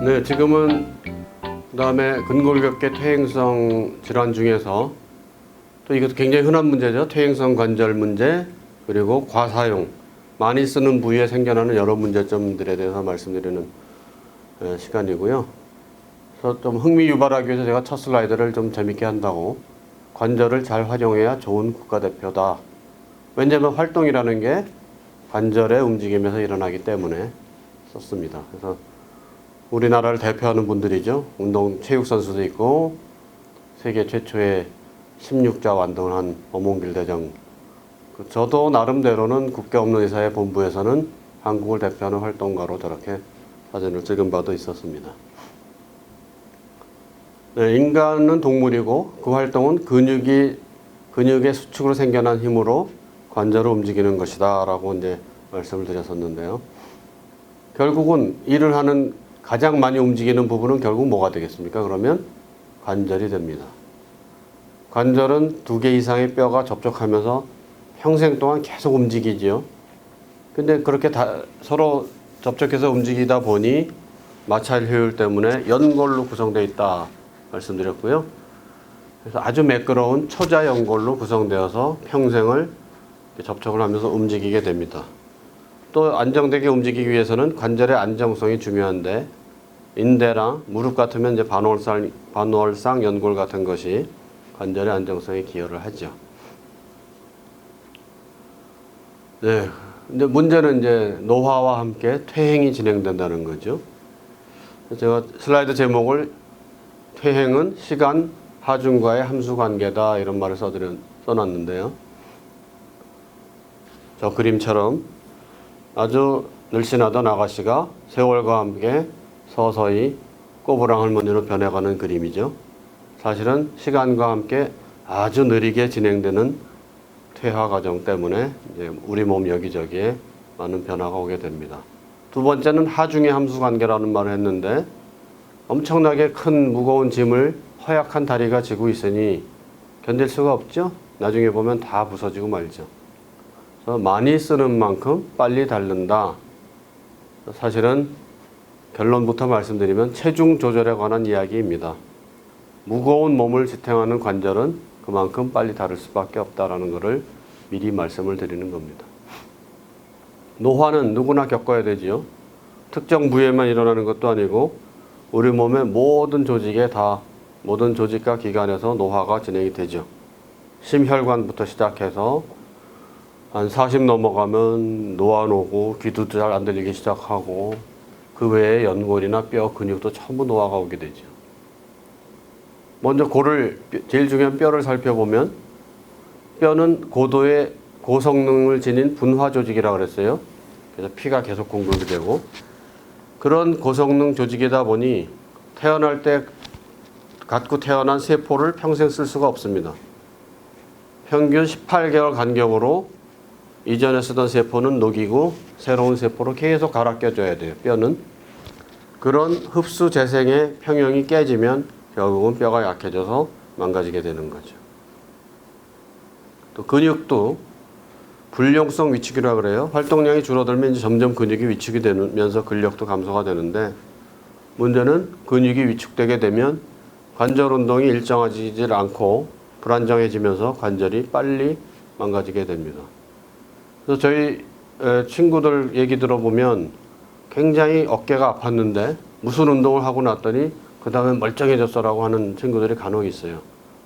네, 지금은 그다음에 근골격계 퇴행성 질환 중에서 또 이것도 굉장히 흔한 문제죠. 퇴행성 관절 문제, 그리고 과사용, 많이 쓰는 부위에 생겨나는 여러 문제점들에 대해서 말씀드리는 시간이고요. 그래서 좀 흥미 유발하기 위해서 제가 첫 슬라이드를 좀 재밌게 한다고, 관절을 잘 활용해야 좋은 국가대표다. 왜냐하면 활동이라는 게 관절의 움직임에서 일어나기 때문에 썼습니다. 그래서 우리나라를 대표하는 분들이죠. 운동 체육 선수도 있고 세계 최초의 16자 완등을 한 엄홍길 대장. 저도 나름대로는 국계 없는 의사의 본부에서는 한국을 대표하는 활동가로 저렇게 사진을 찍은 바도 있었습니다. 네, 인간은 동물이고 그 활동은 근육의 수축으로 생겨난 힘으로 관절을 움직이는 것이다 라고 이제 말씀을 드렸었는데요. 결국은 일을 하는 가장 많이 움직이는 부분은 결국 뭐가 되겠습니까? 그러면 관절이 됩니다. 관절은 2개 이상의 뼈가 접촉하면서 평생 동안 계속 움직이지요. 근데 그렇게 서로 접촉해서 움직이다 보니 마찰 효율 때문에 연골로 구성되어 있다 말씀드렸고요. 그래서 아주 매끄러운 초자 연골로 구성되어서 평생을 접촉을 하면서 움직이게 됩니다. 또 안정되게 움직이기 위해서는 관절의 안정성이 중요한데, 인대랑 무릎 같으면 이제 반월상 연골 같은 것이 관절의 안정성에 기여를 하죠. 네. 근데 문제는 이제 노화와 함께 퇴행이 진행된다는 거죠. 제가 슬라이드 제목을 퇴행은 시간 하중과의 함수 관계다 이런 말을 써놨는데요. 저 그림처럼 아주 늘씬하던 아가씨가 세월과 함께 서서히 꼬부랑 할머니로 변해가는 그림이죠. 사실은 시간과 함께 아주 느리게 진행되는 퇴화 과정 때문에 이제 우리 몸 여기저기에 많은 변화가 오게 됩니다. 두 번째는 하중의 함수 관계라는 말을 했는데, 엄청나게 큰 무거운 짐을 허약한 다리가 지고 있으니 견딜 수가 없죠. 나중에 보면 다 부서지고 말죠. 그래서 많이 쓰는 만큼 빨리 닳는다. 사실은 결론부터 말씀드리면 체중 조절에 관한 이야기입니다. 무거운 몸을 지탱하는 관절은 그만큼 빨리 닳을 수밖에 없다라는 것을 미리 말씀을 드리는 겁니다. 노화는 누구나 겪어야 되지요. 특정 부위에만 일어나는 것도 아니고 우리 몸의 모든 조직과 기관에서 노화가 진행이 되죠. 심혈관부터 시작해서 한 40 넘어가면 노안 오고 귀도 잘 안 들리기 시작하고, 그 외에 연골이나 뼈, 근육도 전부 노화가 오게 되죠. 먼저 제일 중요한 뼈를 살펴보면, 뼈는 고도의 고성능을 지닌 분화 조직이라고 그랬어요. 그래서 피가 계속 공급이 되고, 그런 고성능 조직이다 보니 태어날 때 갖고 태어난 세포를 평생 쓸 수가 없습니다. 평균 18개월 간격으로 이전에 쓰던 세포는 녹이고 새로운 세포로 계속 갈아 껴줘야 돼요. 뼈는. 그런 흡수 재생의 평형이 깨지면 결국은 뼈가 약해져서 망가지게 되는 거죠. 또 근육도 불용성 위축이라고 그래요. 활동량이 줄어들면 이제 점점 근육이 위축이 되면서 근력도 감소가 되는데, 문제는 근육이 위축되게 되면 관절 운동이 일정하지 않고 불안정해지면서 관절이 빨리 망가지게 됩니다. 그래서 저희 친구들 얘기 들어보면 굉장히 어깨가 아팠는데 무슨 운동을 하고 났더니 그 다음에 멀쩡해졌어라고 하는 친구들이 간혹 있어요.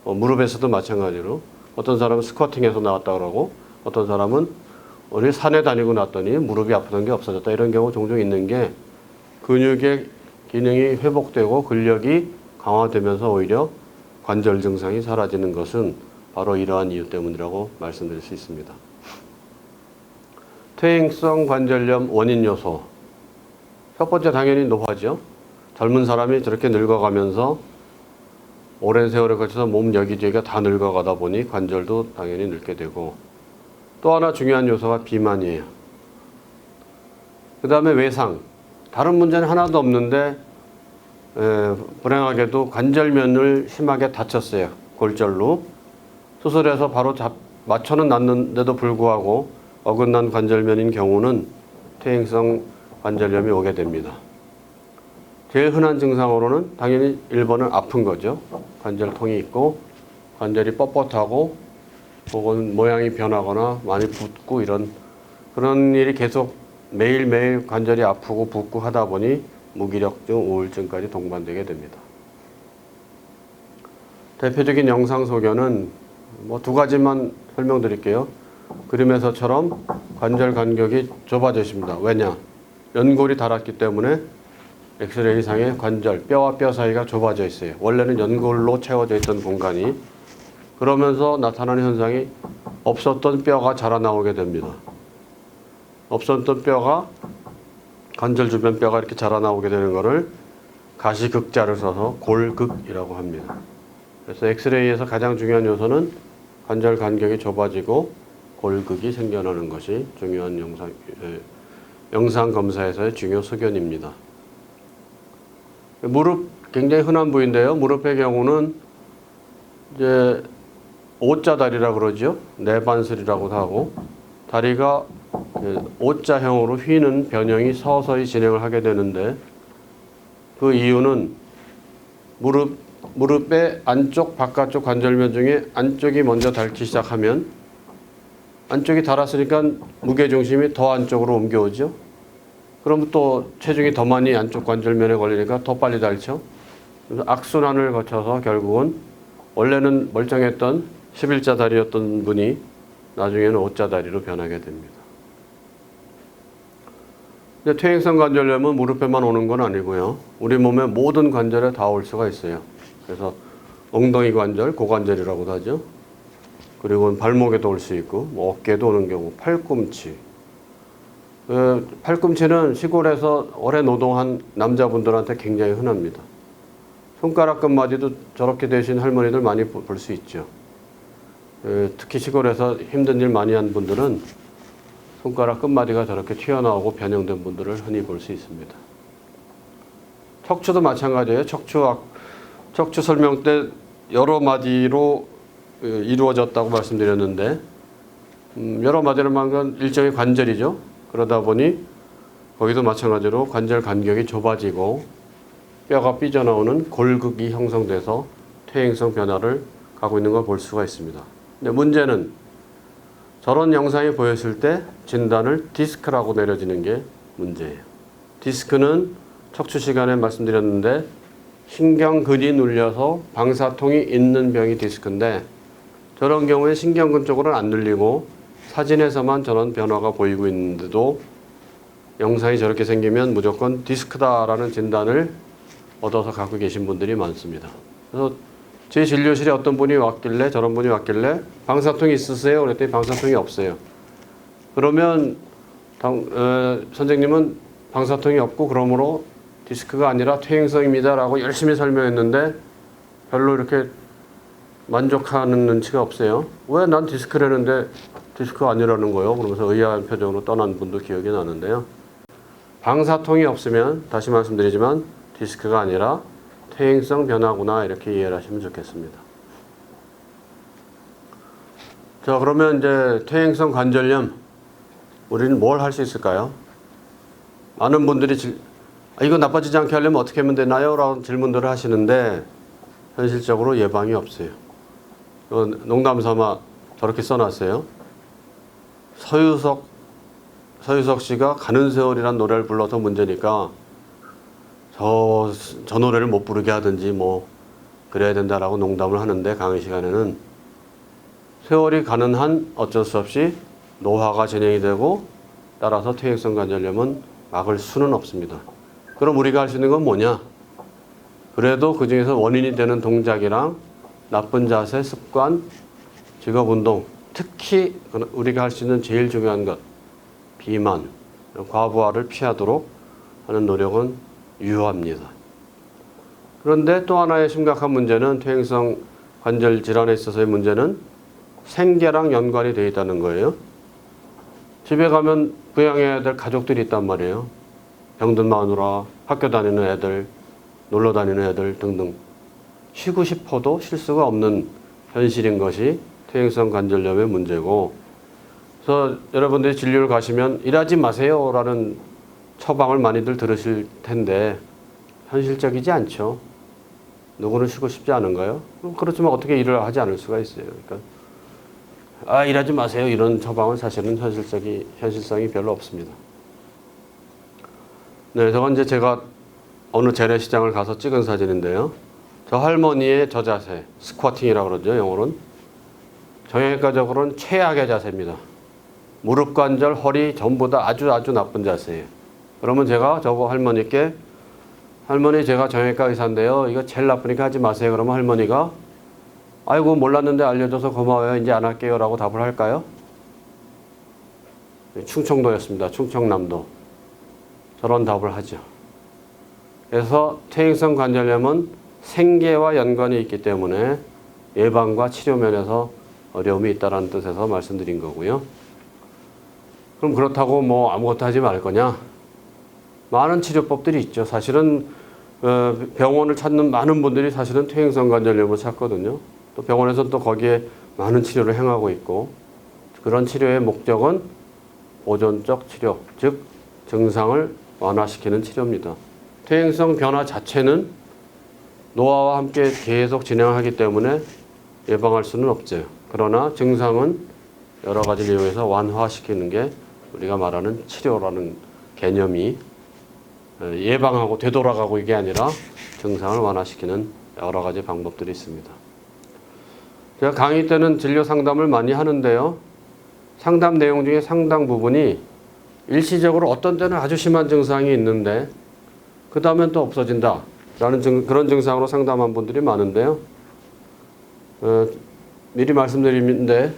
무릎에서도 마찬가지로 어떤 사람은 스쿼팅에서 나왔다 그러고, 어떤 사람은 우리 산에 다니고 났더니 무릎이 아프던 게 없어졌다, 이런 경우 종종 있는 게, 근육의 기능이 회복되고 근력이 강화되면서 오히려 관절 증상이 사라지는 것은 바로 이러한 이유 때문이라고 말씀드릴 수 있습니다. 퇴행성 관절염 원인 요소. 첫 번째 당연히 노화죠. 젊은 사람이 저렇게 늙어가면서 오랜 세월에 걸쳐서 몸 여기저기가 다 늙어가다 보니 관절도 당연히 늙게 되고, 또 하나 중요한 요소가 비만이에요. 그 다음에 외상. 다른 문제는 하나도 없는데 불행하게도 관절면을 심하게 다쳤어요. 골절로. 수술해서 바로 맞춰는 놨는데도 불구하고 어긋난 관절면인 경우는 퇴행성 관절염이 오게 됩니다. 제일 흔한 증상으로는 당연히 1번은 아픈 거죠. 관절통이 있고 관절이 뻣뻣하고 혹은 모양이 변하거나 많이 붓고 그런 일이 계속 매일매일 관절이 아프고 붓고 하다 보니 무기력증, 우울증까지 동반되게 됩니다. 대표적인 영상 소견은 뭐 2가지만 설명드릴게요. 그림에서처럼 관절 간격이 좁아져 있습니다. 왜냐? 연골이 닳았기 때문에 엑스레이상의 관절, 뼈와 뼈 사이가 좁아져 있어요. 원래는 연골로 채워져 있던 공간이. 그러면서 나타나는 현상이 없었던 뼈가 자라나오게 됩니다. 없었던 뼈가 관절 주변 뼈가 이렇게 자라나오게 되는 것을 가시극자를 써서 골극이라고 합니다. 그래서 엑스레이에서 가장 중요한 요소는 관절 간격이 좁아지고 골극이 생겨나는 것이 중요한 영상 검사에서의 중요 소견입니다. 무릎 굉장히 흔한 부위인데요. 무릎의 경우는 이제 O자 다리라 그러죠. 내반슬이라고도 하고 다리가 O자형으로 휘는 변형이 서서히 진행을 하게 되는데 그 이유는 무릎의 안쪽 바깥쪽 관절면 중에 안쪽이 먼저 닳기 시작하면 안쪽이 닳았으니까 무게중심이 더 안쪽으로 옮겨오죠. 그럼 또 체중이 더 많이 안쪽 관절면에 걸리니까 더 빨리 닳죠. 그래서 악순환을 거쳐서 결국은 원래는 멀쩡했던 11자 다리였던 분이 나중에는 5자 다리로 변하게 됩니다. 근데 퇴행성 관절염은 무릎에만 오는 건 아니고요. 우리 몸의 모든 관절에 다 올 수가 있어요. 그래서 엉덩이 관절, 고관절이라고도 하죠. 그리고 발목에도 올 수 있고 뭐 어깨도 오는 경우, 팔꿈치. 팔꿈치는 시골에서 오래 노동한 남자분들한테 굉장히 흔합니다. 손가락 끝마디도 저렇게 되신 할머니들 많이 볼 수 있죠. 특히 시골에서 힘든 일 많이 한 분들은 손가락 끝마디가 저렇게 튀어나오고 변형된 분들을 흔히 볼 수 있습니다. 척추도 마찬가지예요. 척추 설명 때 여러 마디로 이루어졌다고 말씀드렸는데 여러 마디로 말한 건 일종의 관절이죠. 그러다 보니 거기도 마찬가지로 관절 간격이 좁아지고 뼈가 삐져나오는 골극이 형성돼서 퇴행성 변화를 가고 있는 걸 볼 수가 있습니다. 근데 문제는 저런 영상이 보였을 때 진단을 디스크라고 내려지는 게 문제예요. 디스크는 척추 시간에 말씀드렸는데 신경근이 눌려서 방사통이 있는 병이 디스크인데 저런 경우에 신경근 쪽으로는 안 눌리고 사진에서만 저런 변화가 보이고 있는데도 영상이 저렇게 생기면 무조건 디스크다라는 진단을 얻어서 갖고 계신 분들이 많습니다. 그래서 제 진료실에 어떤 분이 왔길래 저런 분이 왔길래 방사통이 있으세요? 그랬더니 방사통이 없어요. 그러면 선생님은 방사통이 없고 그러므로 디스크가 아니라 퇴행성입니다 라고 열심히 설명했는데 별로 이렇게 만족하는 눈치가 없어요. 왜 난 디스크라는데 디스크가 아니라는 거예요? 그러면서 의아한 표정으로 떠난 분도 기억이 나는데요. 방사통이 없으면 다시 말씀드리지만 디스크가 아니라 퇴행성 변화구나 이렇게 이해를 하시면 좋겠습니다. 자, 그러면 이제 퇴행성 관절염 우리는 뭘 할 수 있을까요? 많은 분들이 이거 나빠지지 않게 하려면 어떻게 하면 되나요? 라는 질문들을 하시는데 현실적으로 예방이 없어요. 농담삼아 저렇게 써놨어요. 서유석 씨가 가는 세월이란 노래를 불러서 문제니까 저 노래를 못 부르게 하든지 뭐 그래야 된다라고 농담을 하는데 강의 시간에는 세월이 가는 한 어쩔 수 없이 노화가 진행이 되고 따라서 퇴행성 관절염은 막을 수는 없습니다. 그럼 우리가 할 수 있는 건 뭐냐? 그래도 그 중에서 원인이 되는 동작이랑 나쁜 자세, 습관, 직업운동, 특히 우리가 할 수 있는 제일 중요한 것, 비만, 과부하를 피하도록 하는 노력은 유효합니다. 그런데 또 하나의 심각한 문제는 퇴행성 관절 질환에 있어서의 문제는 생계랑 연관이 되어 있다는 거예요. 집에 가면 부양해야 될 가족들이 있단 말이에요. 병든 마누라, 학교 다니는 애들, 놀러 다니는 애들 등등. 쉬고 싶어도 쉴 수가 없는 현실인 것이 퇴행성 관절염의 문제고, 그래서 여러분들이 진료를 가시면 일하지 마세요 라는 처방을 많이들 들으실 텐데 현실적이지 않죠. 누구는 쉬고 싶지 않은가요? 그렇지만 어떻게 일을 하지 않을 수가 있어요. 그러니까 일하지 마세요 이런 처방은 사실은 현실성이 별로 없습니다. 네, 저건 이제 제가 어느 재래시장을 가서 찍은 사진인데요. 저 할머니의 저 자세, 스쿼팅이라고 그러죠, 영어로는. 정형외과적으로는 최악의 자세입니다. 무릎 관절, 허리 전부 다 아주 나쁜 자세예요. 그러면 제가 저거 할머니께 할머니 제가 정형외과 의사인데요. 이거 제일 나쁘니까 하지 마세요. 그러면 할머니가 아이고 몰랐는데 알려줘서 고마워요. 이제 안 할게요. 라고 답을 할까요? 충청도였습니다. 충청남도. 저런 답을 하죠. 그래서 퇴행성 관절염은 생계와 연관이 있기 때문에 예방과 치료 면에서 어려움이 있다는 뜻에서 말씀드린 거고요. 그럼 그렇다고 뭐 아무것도 하지 말 거냐? 많은 치료법들이 있죠. 사실은 병원을 찾는 많은 분들이 사실은 퇴행성 관절염을 찾거든요. 또 병원에서는 또 거기에 많은 치료를 행하고 있고 그런 치료의 목적은 보존적 치료, 즉 증상을 완화시키는 치료입니다. 퇴행성 변화 자체는 노화와 함께 계속 진행하기 때문에 예방할 수는 없죠. 그러나 증상은 여러 가지를 이용해서 완화시키는 게 우리가 말하는 치료라는 개념이 예방하고 되돌아가고 이게 아니라 증상을 완화시키는 여러 가지 방법들이 있습니다. 제가 강의 때는 진료 상담을 많이 하는데요. 상담 내용 중에 상당 부분이 일시적으로 어떤 때는 아주 심한 증상이 있는데 그 다음엔 또 없어진다 라는 그런 증상으로 상담한 분들이 많은데요. 미리 말씀드리는데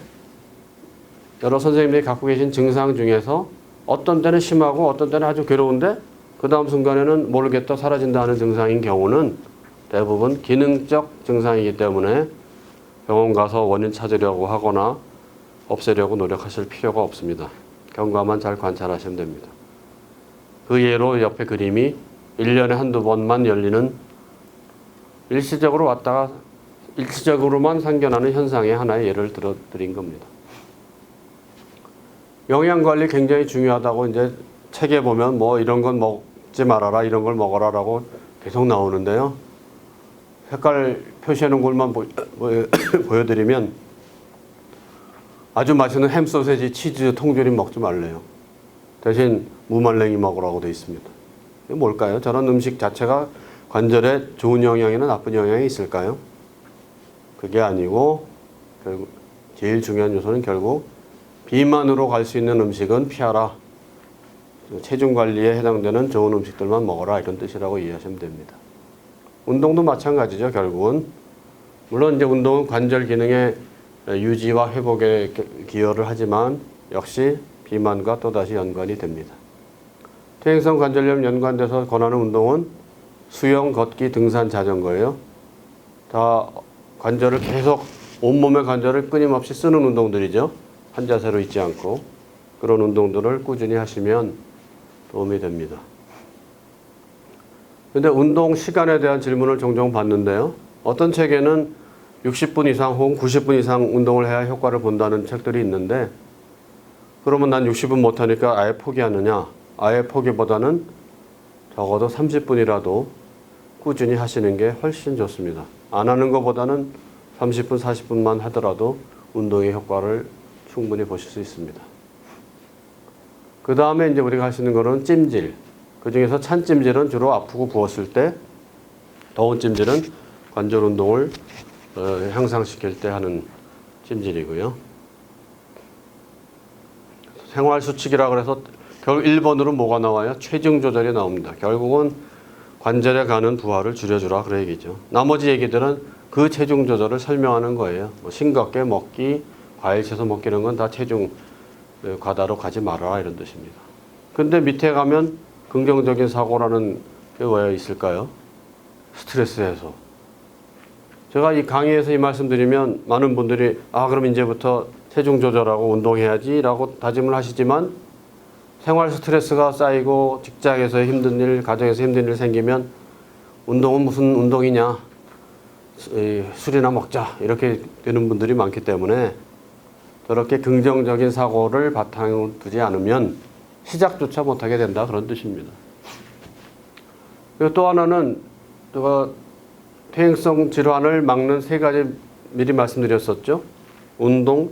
여러 선생님들이 갖고 계신 증상 중에서 어떤 때는 심하고 어떤 때는 아주 괴로운데 그 다음 순간에는 모르겠다 사라진다 하는 증상인 경우는 대부분 기능적 증상이기 때문에 병원 가서 원인 찾으려고 하거나 없애려고 노력하실 필요가 없습니다. 경과만 잘 관찰하시면 됩니다. 그 예로 옆에 그림이 1년에 한두 번만 열리는 일시적으로 왔다가 일시적으로만 생겨나는 현상의 하나의 예를 들어 드린 겁니다. 영양관리 굉장히 중요하다고 이제 책에 보면 뭐 이런 건 먹지 말아라 이런 걸 먹어라라고 계속 나오는데요. 색깔 표시하는 것만 보여드리면 아주 맛있는 햄 소세지, 치즈, 통조림 먹지 말래요. 대신 무말랭이 먹으라고 되어 있습니다. 이게 뭘까요? 저런 음식 자체가 관절에 좋은 영향이나 나쁜 영향이 있을까요? 그게 아니고 결국 제일 중요한 요소는 결국 비만으로 갈 수 있는 음식은 피하라. 체중 관리에 해당되는 좋은 음식들만 먹어라 이런 뜻이라고 이해하시면 됩니다. 운동도 마찬가지죠. 결국은 물론 이제 운동은 관절 기능의 유지와 회복에 기여를 하지만 역시 비만과 또다시 연관이 됩니다. 퇴행성 관절염 연관돼서 권하는 운동은 수영, 걷기, 등산, 자전거예요. 다 관절을 계속 온몸의 관절을 끊임없이 쓰는 운동들이죠. 한 자세로 있지 않고 그런 운동들을 꾸준히 하시면 도움이 됩니다. 그런데 운동 시간에 대한 질문을 종종 받는데요. 어떤 책에는 60분 이상 혹은 90분 이상 운동을 해야 효과를 본다는 책들이 있는데 그러면 난 60분 못하니까 아예 포기하느냐? 아예 포기보다는 적어도 30분이라도 꾸준히 하시는 게 훨씬 좋습니다. 안 하는 것보다는 30분, 40분만 하더라도 운동의 효과를 충분히 보실 수 있습니다. 그 다음에 이제 우리가 할 수 있는 거는 찜질. 그 중에서 찬 찜질은 주로 아프고 부었을 때, 더운 찜질은 관절 운동을 향상시킬 때 하는 찜질이고요. 생활 수칙이라고 해서 결국 1번으로 뭐가 나와요? 체중 조절이 나옵니다. 결국은 관절에 가는 부하를 줄여주라 그런 얘기죠. 나머지 얘기들은 그 체중 조절을 설명하는 거예요. 뭐 싱겁게 먹기, 과일 채소 먹기 이런 건 다 체중 과다로 가지 말아라 이런 뜻입니다. 근데 밑에 가면 긍정적인 사고라는 게 왜 있을까요? 스트레스 해소. 제가 이 강의에서 이 말씀드리면 많은 분들이 그럼 이제부터 체중 조절하고 운동해야지 라고 다짐을 하시지만 생활 스트레스가 쌓이고 직장에서 힘든 일, 가정에서 힘든 일 생기면 운동은 무슨 운동이냐, 술이나 먹자 이렇게 되는 분들이 많기 때문에 저렇게 긍정적인 사고를 바탕으로 두지 않으면 시작조차 못하게 된다 그런 뜻입니다. 그리고 또 하나는 제가 퇴행성 질환을 막는 세 가지 미리 말씀드렸었죠. 운동,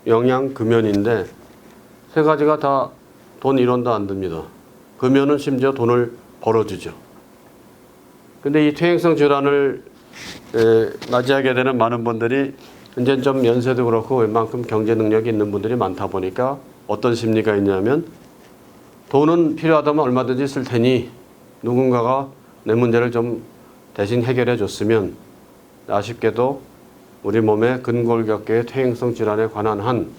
영양, 금연인데 세 가지가 다 돈 1원도 안 듭니다. 금연은 심지어 돈을 벌어주죠. 근데 이 퇴행성 질환을 맞이하게 되는 많은 분들이 이제 좀 연세도 그렇고 웬만큼 경제 능력이 있는 분들이 많다 보니까 어떤 심리가 있냐면 돈은 필요하다면 얼마든지 쓸 테니 누군가가 내 문제를 좀 대신 해결해 줬으면, 아쉽게도 우리 몸의 근골격계의 퇴행성 질환에 관한 한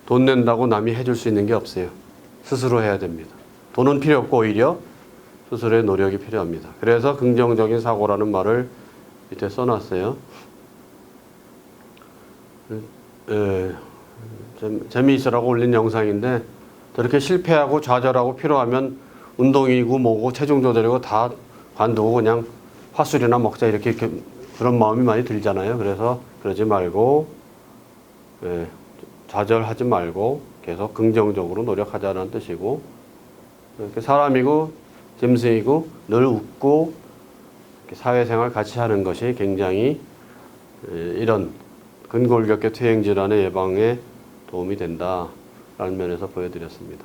돈 낸다고 남이 해줄 수 있는 게 없어요. 스스로 해야 됩니다. 돈은 필요 없고 오히려 스스로의 노력이 필요합니다. 그래서 긍정적인 사고라는 말을 밑에 써놨어요. 재미있으라고 올린 영상인데 저렇게 실패하고 좌절하고 필요하면 운동이고 뭐고 체중 조절이고 다 관두고 그냥 화술이나 먹자 이렇게 그런 마음이 많이 들잖아요. 그래서 그러지 말고 좌절하지 말고 계속 긍정적으로 노력하자는 뜻이고, 이렇게 사람이고 짐승이고 늘 웃고 사회생활 같이 하는 것이 굉장히 이런 근골격계 퇴행 질환의 예방에 도움이 된다라는 면에서 보여드렸습니다.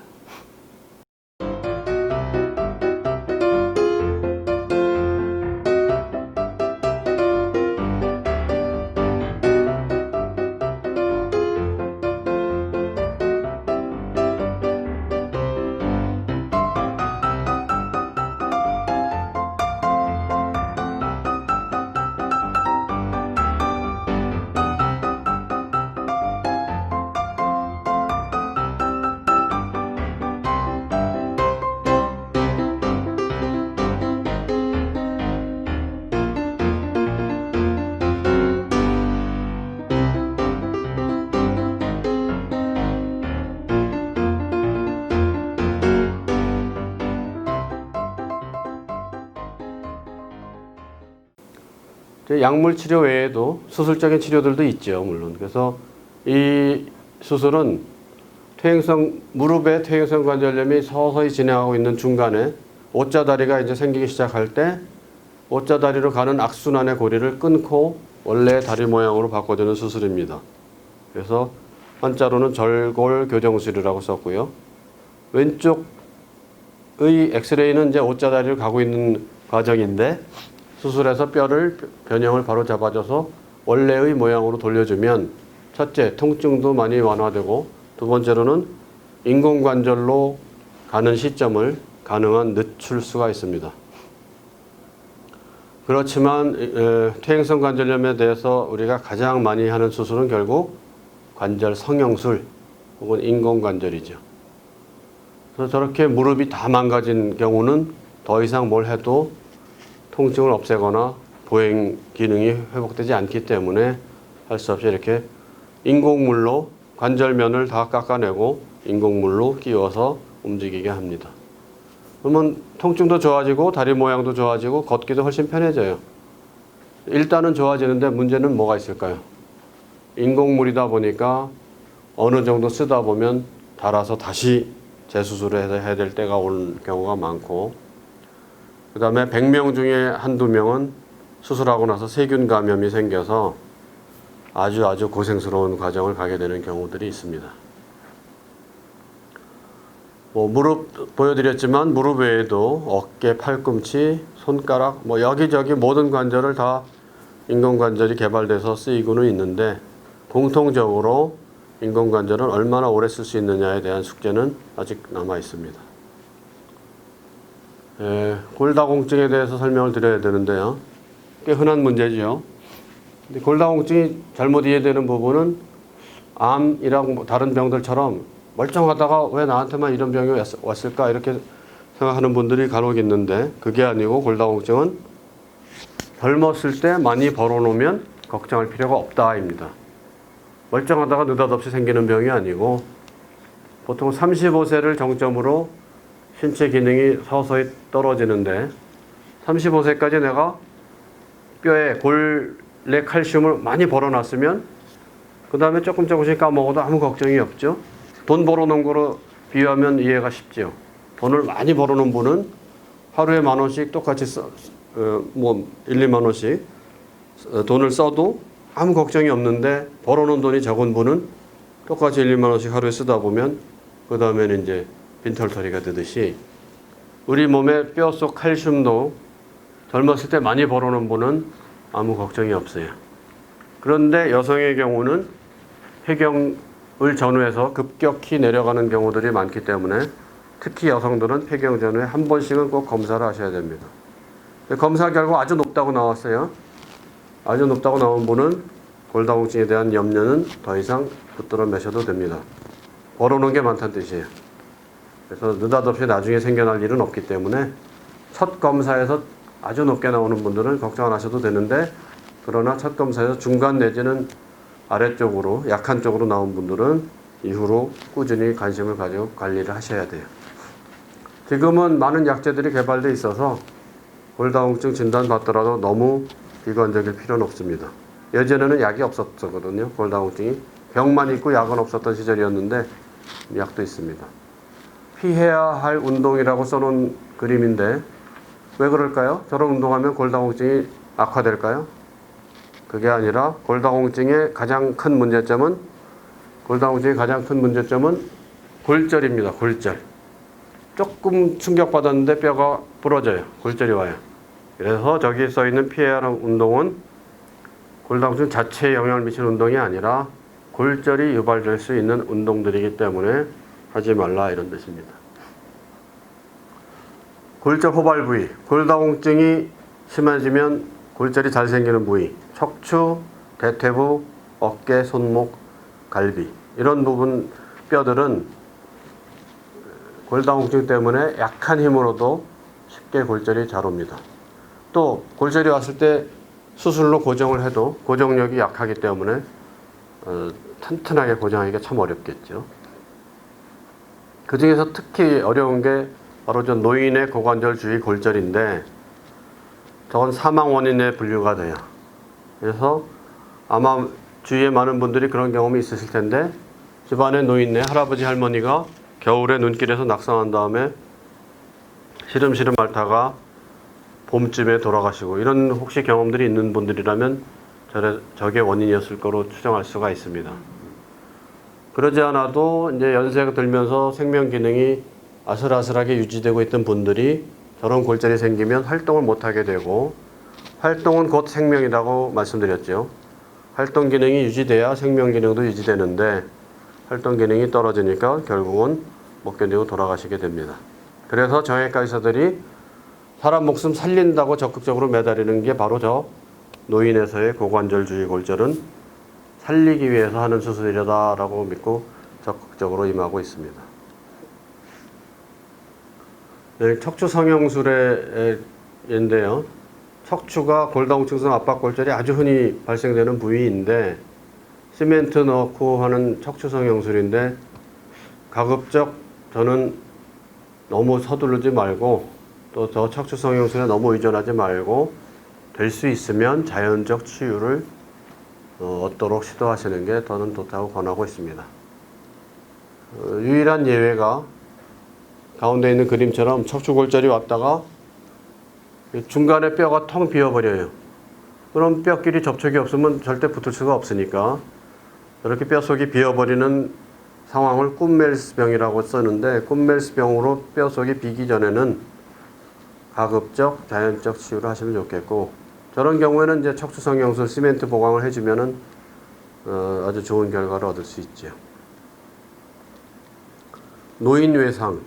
약물 치료 외에도 수술적인 치료들도 있죠, 물론. 그래서 이 수술은 무릎의 퇴행성 관절염이 서서히 진행하고 있는 중간에 옷자다리가 이제 생기기 시작할 때 옷자다리로 가는 악순환의 고리를 끊고 원래의 다리 모양으로 바꿔주는 수술입니다. 그래서 한자로는 절골 교정술이라고 썼고요. 왼쪽의 엑스레이는 이제 옷자다리로 가고 있는 과정인데, 수술해서 뼈를 변형을 바로 잡아줘서 원래의 모양으로 돌려주면 첫째, 통증도 많이 완화되고, 두 번째로는 인공관절로 가는 시점을 가능한 늦출 수가 있습니다. 그렇지만 퇴행성 관절염에 대해서 우리가 가장 많이 하는 수술은 결국 관절 성형술 혹은 인공관절이죠. 그래서 저렇게 무릎이 다 망가진 경우는 더 이상 뭘 해도 통증을 없애거나 보행 기능이 회복되지 않기 때문에 할 수 없이 이렇게 인공물로 관절면을 다 깎아내고 인공물로 끼워서 움직이게 합니다. 그러면 통증도 좋아지고 다리 모양도 좋아지고 걷기도 훨씬 편해져요. 일단은 좋아지는데 문제는 뭐가 있을까요? 인공물이다 보니까 어느 정도 쓰다 보면 닳아서 다시 재수술을 해야 될 때가 올 경우가 많고, 그 다음에 100명 중에 한두 명은 수술하고 나서 세균 감염이 생겨서 아주 고생스러운 과정을 가게 되는 경우들이 있습니다. 무릎 보여드렸지만 무릎 외에도 어깨, 팔꿈치, 손가락, 여기저기 모든 관절을 다 인공관절이 개발돼서 쓰이고는 있는데, 공통적으로 인공관절은 얼마나 오래 쓸 수 있느냐에 대한 숙제는 아직 남아 있습니다. 골다공증에 대해서 설명을 드려야 되는데요. 꽤 흔한 문제죠. 근데 골다공증이 잘못 이해되는 부분은 암이랑 다른 병들처럼 멀쩡하다가 왜 나한테만 이런 병이 왔을까 이렇게 생각하는 분들이 간혹 있는데, 그게 아니고 골다공증은 젊었을 때 많이 벌어놓으면 걱정할 필요가 없다입니다. 멀쩡하다가 느닷없이 생기는 병이 아니고 보통 35세를 정점으로 신체 기능이 서서히 떨어지는데, 35세까지 내가 뼈에 골내 칼슘을 많이 벌어놨으면 그 다음에 조금씩 까먹어도 아무 걱정이 없죠. 돈 벌어놓은 거로 비유하면 이해가 쉽죠. 돈을 많이 벌어놓은 분은 하루에 10,000원씩 똑같이 뭐 1, 2만 원씩 돈을 써도 아무 걱정이 없는데 벌어놓은 돈이 적은 분은 똑같이 1, 2만 원씩 하루에 쓰다 보면 그 다음에는 이제 빈털터리가 되듯이 우리 몸의 뼈 속 칼슘도 젊었을 때 많이 벌어놓은 분은 아무 걱정이 없어요. 그런데 여성의 경우는 폐경을 전후해서 급격히 내려가는 경우들이 많기 때문에 특히 여성들은 폐경 전후에 한 번씩은 꼭 검사를 하셔야 됩니다. 검사 결과 아주 높다고 나왔어요. 아주 높다고 나온 분은 골다공증에 대한 염려는 더 이상 붙들어 매셔도 됩니다. 벌어놓은 게 많다는 뜻이에요. 그래서 느닷없이 나중에 생겨날 일은 없기 때문에 첫 검사에서 아주 높게 나오는 분들은 걱정 안 하셔도 되는데, 그러나 첫 검사에서 중간 내지는 아래쪽으로 약한 쪽으로 나온 분들은 이후로 꾸준히 관심을 가지고 관리를 하셔야 돼요. 지금은 많은 약제들이 개발되어 있어서 골다공증 진단 받더라도 너무 비관적일 필요는 없습니다. 예전에는 약이 없었거든요. 골다공증이 병만 있고 약은 없었던 시절이었는데 약도 있습니다. 피해야 할 운동이라고 써놓은 그림인데 왜 그럴까요? 저런 운동하면 골다공증이 악화될까요? 그게 아니라 골다공증의 가장 큰 문제점은 골절입니다. 골절. 조금 충격받았는데 뼈가 부러져요. 골절이 와요. 그래서 저기 써있는 피해야 하는 운동은 골다공증 자체에 영향을 미치는 운동이 아니라 골절이 유발될 수 있는 운동들이기 때문에 하지 말라, 이런 뜻입니다. 골절 호발 부위, 골다공증이 심해지면 골절이 잘 생기는 부위, 척추, 대퇴부, 어깨, 손목, 갈비, 이런 부분 뼈들은 골다공증 때문에 약한 힘으로도 쉽게 골절이 잘 옵니다. 또 골절이 왔을 때 수술로 고정을 해도 고정력이 약하기 때문에 튼튼하게 고정하기가 참 어렵겠죠. 그 중에서 특히 어려운 게 바로 저 노인의 고관절 주위 골절인데, 저건 사망 원인에 분류가 돼요. 그래서 아마 주위에 많은 분들이 그런 경험이 있으실 텐데, 집안에 노인네 할아버지 할머니가 겨울에 눈길에서 낙상한 다음에 시름시름 앓다가 봄쯤에 돌아가시고, 이런 혹시 경험들이 있는 분들이라면 저게 원인이었을 거로 추정할 수가 있습니다. 그러지 않아도 이제 연세가 들면서 생명 기능이 아슬아슬하게 유지되고 있던 분들이 저런 골절이 생기면 활동을 못하게 되고, 활동은 곧 생명이라고 말씀드렸죠. 활동 기능이 유지돼야 생명 기능도 유지되는데 활동 기능이 떨어지니까 결국은 못 견디고 돌아가시게 됩니다. 그래서 정형외과 의사들이 사람 목숨 살린다고 적극적으로 매달리는 게 바로 저 노인에서의 고관절 주위 골절은 살리기 위해서 하는 수술이다라고 믿고 적극적으로 임하고 있습니다. 네, 척추 성형술의 예인데요. 척추가 골다공증성 압박골절이 아주 흔히 발생되는 부위인데, 시멘트 넣고 하는 척추 성형술인데 가급적 저는 너무 서두르지 말고 또 저 척추 성형술에 너무 의존하지 말고 될 수 있으면 자연적 치유를 얻도록 시도하시는 게 저는 좋다고 권하고 있습니다. 유일한 예외가 가운데 있는 그림처럼 척추골절이 왔다가 중간에 뼈가 텅 비어버려요. 그럼 뼈끼리 접촉이 없으면 절대 붙을 수가 없으니까 이렇게 뼈속이 비어버리는 상황을 꿈멜스병이라고 쓰는데, 꿈멜스병으로 뼈속이 비기 전에는 가급적 자연적 치유를 하시면 좋겠고, 저런 경우에는 이제 척추 성형술 시멘트 보강을 해주면은 아주 좋은 결과를 얻을 수 있죠. 노인 외상,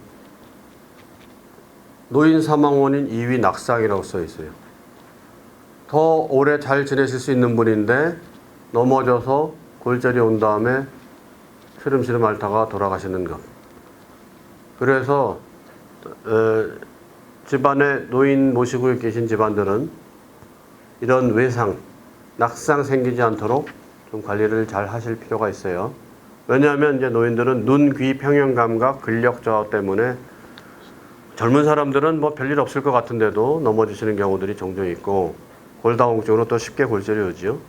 노인 사망 원인 2위 낙상이라고 써 있어요. 더 오래 잘 지내실 수 있는 분인데 넘어져서 골절이 온 다음에 시름시름 앓다가 돌아가시는 것. 그래서 집안에 노인 모시고 계신 집안들은 이런 외상, 낙상 생기지 않도록 좀 관리를 잘 하실 필요가 있어요. 왜냐하면 이제 노인들은 눈, 귀, 평형 감각, 근력 저하 때문에 젊은 사람들은 뭐 별일 없을 것 같은데도 넘어지시는 경우들이 종종 있고, 골다공증으로 또 쉽게 골절이 오죠.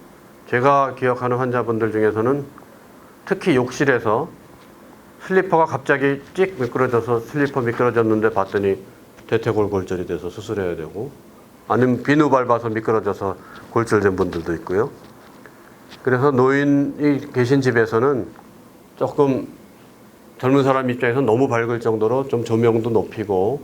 제가 기억하는 환자분들 중에서는 특히 욕실에서 슬리퍼가 갑자기 찍 미끄러져서 슬리퍼 미끄러졌는데 봤더니 대퇴골 골절이 돼서 수술해야 되고, 아니면 비누 밟아서 미끄러져서 골절된 분들도 있고요. 그래서 노인이 계신 집에서는 조금 젊은 사람 입장에서 너무 밝을 정도로 좀 조명도 높이고,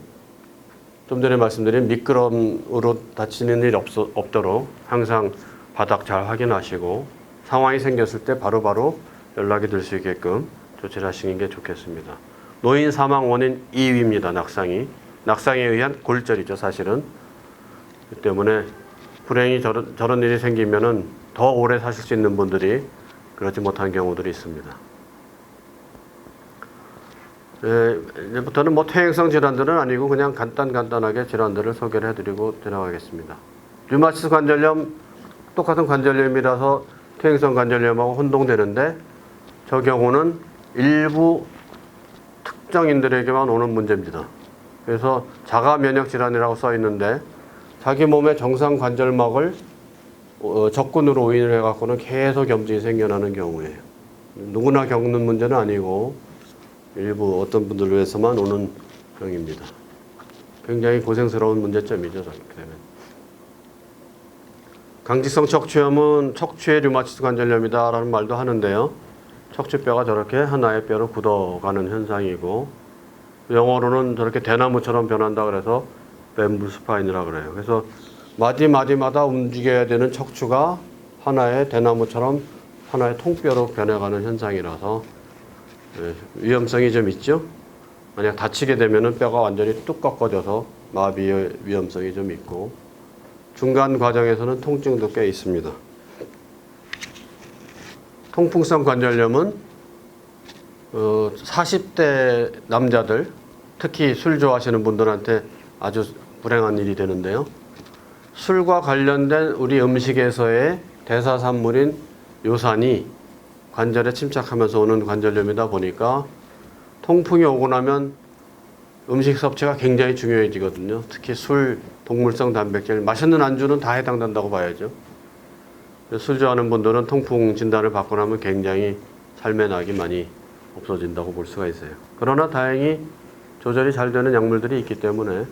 좀 전에 말씀드린 미끄럼으로 다치는 일 없도록 항상 바닥 잘 확인하시고, 상황이 생겼을 때 바로바로 연락이 될 수 있게끔 조치를 하시는 게 좋겠습니다. 노인 사망 원인 2위입니다. 낙상에 의한 골절이죠, 사실은. 그 때문에 불행히 저런 일이 생기면은 더 오래 사실 수 있는 분들이 그러지 못한 경우들이 있습니다. 이제부터는 뭐 퇴행성 질환들은 아니고 그냥 간단하게 질환들을 소개를 해드리고 지나가겠습니다. 류마티스 관절염, 똑같은 관절염이라서 퇴행성 관절염하고 혼동되는데, 저 경우는 일부 특정인들에게만 오는 문제입니다. 그래서 자가 면역 질환이라고 써 있는데, 자기 몸의 정상 관절막을 적군으로 오인을 해갖고는 계속 염증이 생겨나는 경우예요. 누구나 겪는 문제는 아니고 일부 어떤 분들을 위해서만 오는 병입니다. 굉장히 고생스러운 문제점이죠, 저렇게 되면. 강직성 척추염은 척추의 류마티스 관절염이다라는 말도 하는데요. 척추뼈가 저렇게 하나의 뼈로 굳어가는 현상이고, 영어로는 저렇게 대나무처럼 변한다 그래서 뱀부 스파인이라고 그래요. 그래서 마디마다 움직여야 되는 척추가 하나의 대나무처럼 하나의 통뼈로 변해가는 현상이라서 위험성이 좀 있죠. 만약 다치게 되면은 뼈가 완전히 뚝 꺾어져서 마비의 위험성이 좀 있고, 중간 과정에서는 통증도 꽤 있습니다. 통풍성 관절염은 40대 남자들, 특히 술 좋아하시는 분들한테 아주 불행한 일이 되는데요. 술과 관련된 우리 음식에서의 대사산물인 요산이 관절에 침착하면서 오는 관절염이다 보니까, 통풍이 오고 나면 음식 섭취가 굉장히 중요해지거든요. 특히 술, 동물성 단백질, 맛있는 안주는 다 해당된다고 봐야죠. 술 좋아하는 분들은 통풍 진단을 받고 나면 굉장히 삶의 낙이 많이 없어진다고 볼 수가 있어요. 그러나 다행히 조절이 잘 되는 약물들이 있기 때문에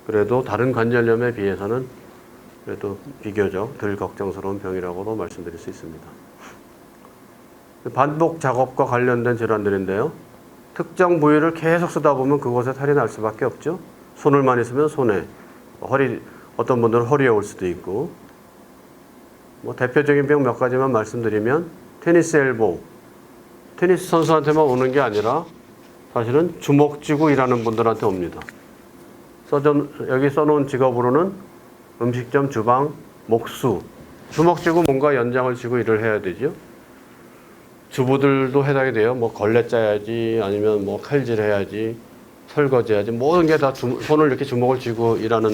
그래도 다른 관절염에 비해서는 그래도 비교적 덜 걱정스러운 병이라고도 말씀드릴 수 있습니다. 반복 작업과 관련된 질환들인데요. 특정 부위를 계속 쓰다 보면 그곳에 살이 날 수밖에 없죠. 손을 많이 쓰면 손에, 허리, 어떤 분들은 허리에 올 수도 있고, 뭐 대표적인 병 몇 가지만 말씀드리면, 테니스 엘보, 테니스 선수한테만 오는 게 아니라 사실은 주먹 쥐고 일하는 분들한테 옵니다. 여기 써놓은 직업으로는 음식점, 주방, 목수, 주먹 쥐고 뭔가 연장을 쥐고 일을 해야 되죠. 주부들도 해당이 돼요. 뭐 걸레 짜야지, 아니면 뭐 칼질 해야지, 설거지 해야지, 모든 게 다 손을 이렇게 주먹을 쥐고 일하는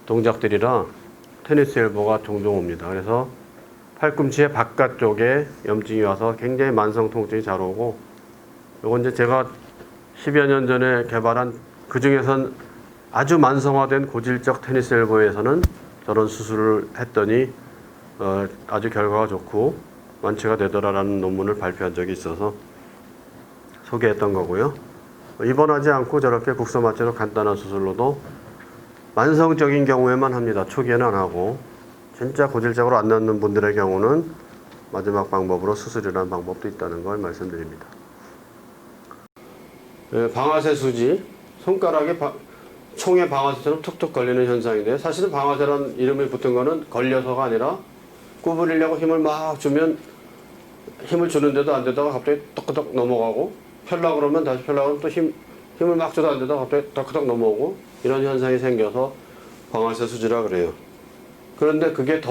동작들이라 테니스 엘보가 종종 옵니다. 그래서 팔꿈치의 바깥쪽에 염증이 와서 굉장히 만성 통증이 잘 오고, 이건 이제 제가 10여 년 전에 개발한, 그 중에선 아주 만성화된 고질적 테니스 엘보에서는 저런 수술을 했더니 아주 결과가 좋고 완치가 되더라라는 논문을 발표한 적이 있어서 소개했던 거고요. 입원하지 않고 저렇게 국소마취로 간단한 수술로도 만성적인 경우에만 합니다. 초기에는 안 하고, 진짜 고질적으로 안 낫는 분들의 경우는 마지막 방법으로 수술이라는 방법도 있다는 걸 말씀드립니다. 방아쇠 수지, 손가락에 총에 방아쇠처럼 툭툭 걸리는 현상인데요. 사실은 방아쇠라는 이름이 붙은 거는 걸려서가 아니라 구부리려고 힘을 막 주면 힘을 주는데도 안 되다가 갑자기 떡떡 넘어가고, 펴려고 그러면 다시 펴려고 그러면 또 힘을 막 줘도 안 되다가 갑자기 떡떡 넘어오고, 이런 현상이 생겨서 방아쇠 수지라 그래요. 그런데 그게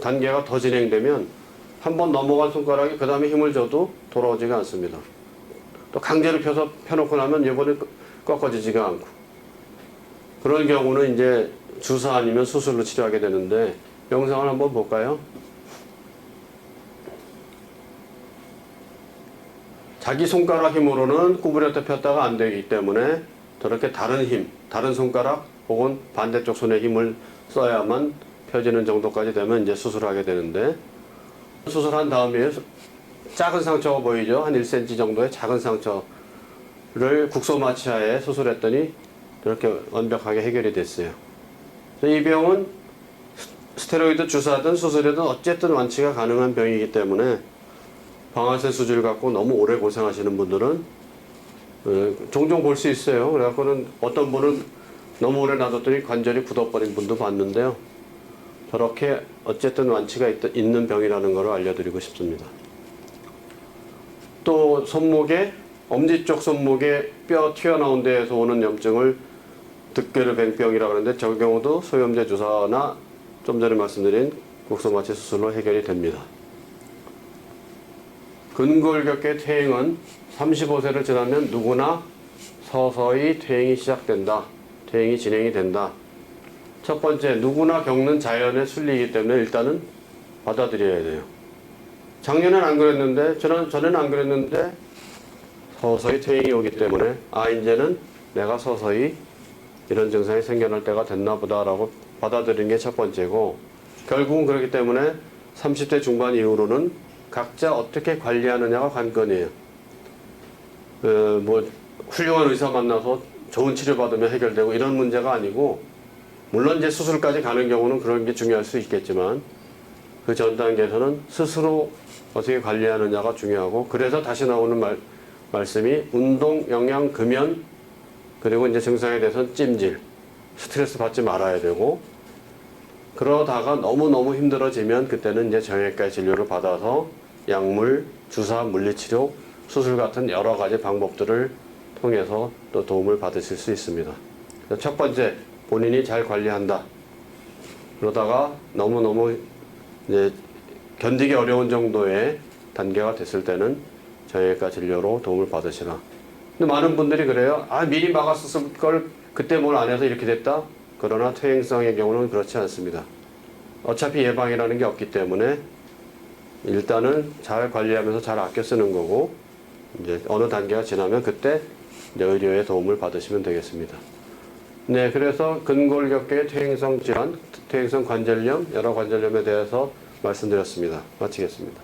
단계가 더 진행되면 한번 넘어간 손가락이 그 다음에 힘을 줘도 돌아오지가 않습니다. 또 강제로 펴놓고 나면 이번에 꺾어지지가 않고, 그런 경우는 이제 주사 아니면 수술로 치료하게 되는데, 영상을 한번 볼까요? 자기 손가락 힘으로는 구부렸다 폈다가 안 되기 때문에 저렇게 다른 손가락 혹은 반대쪽 손에 힘을 써야만 펴지는 정도까지 되면 이제 수술하게 되는데, 수술한 다음에 작은 상처가 보이죠? 한 1cm 정도의 작은 상처를 국소마취하에 수술했더니 그렇게 완벽하게 해결이 됐어요. 이 병은 스테로이드 주사든 수술이든 어쨌든 완치가 가능한 병이기 때문에 방아쇠 수술 갖고 너무 오래 고생하시는 분들은 종종 볼 수 있어요. 그래갖고는 어떤 분은 너무 오래 놔뒀더니 관절이 굳어버린 분도 봤는데요. 저렇게 어쨌든 완치가 있는 병이라는 걸 알려드리고 싶습니다. 또 손목에 엄지 쪽 손목에 뼈 튀어나온 데에서 오는 염증을 득괴르뱅병이라고 하는데 저 경우도 소염제 주사나 좀 전에 말씀드린 국소마취 수술로 해결이 됩니다. 근골격계 퇴행은 35세를 지나면 누구나 서서히 퇴행이 시작된다. 퇴행이 진행이 된다. 첫 번째, 누구나 겪는 자연의 순리이기 때문에 일단은 받아들여야 돼요. 작년엔 안 그랬는데, 전에는 안 그랬는데 서서히 퇴행이 오기 때문에 이제는 내가 서서히 이런 증상이 생겨날 때가 됐나 보다라고 받아들이는 게 첫 번째고, 결국은 그렇기 때문에 30대 중반 이후로는 각자 어떻게 관리하느냐가 관건이에요. 훌륭한 의사 만나서 좋은 치료받으면 해결되고 이런 문제가 아니고, 물론 이제 수술까지 가는 경우는 그런 게 중요할 수 있겠지만 그 전 단계에서는 스스로 어떻게 관리하느냐가 중요하고, 그래서 다시 나오는 말씀이 운동, 영양, 금연, 그리고 이제 증상에 대해서는 찜질, 스트레스 받지 말아야 되고, 그러다가 너무너무 힘들어지면 그때는 이제 정형외과 진료를 받아서 약물, 주사, 물리치료, 수술 같은 여러 가지 방법들을 통해서 또 도움을 받으실 수 있습니다. 첫 번째, 본인이 잘 관리한다. 그러다가 너무너무 이제 견디기 어려운 정도의 단계가 됐을 때는 정형외과 진료로 도움을 받으시라. 근데 많은 분들이 그래요. 미리 막았을 걸 그때 뭘 안 해서 이렇게 됐다. 그러나 퇴행성의 경우는 그렇지 않습니다. 어차피 예방이라는 게 없기 때문에 일단은 잘 관리하면서 잘 아껴 쓰는 거고, 이제 어느 단계가 지나면 그때 이제 의료의 도움을 받으시면 되겠습니다. 네, 그래서 근골격계 퇴행성 질환, 퇴행성 관절염, 여러 관절염에 대해서 말씀드렸습니다. 마치겠습니다.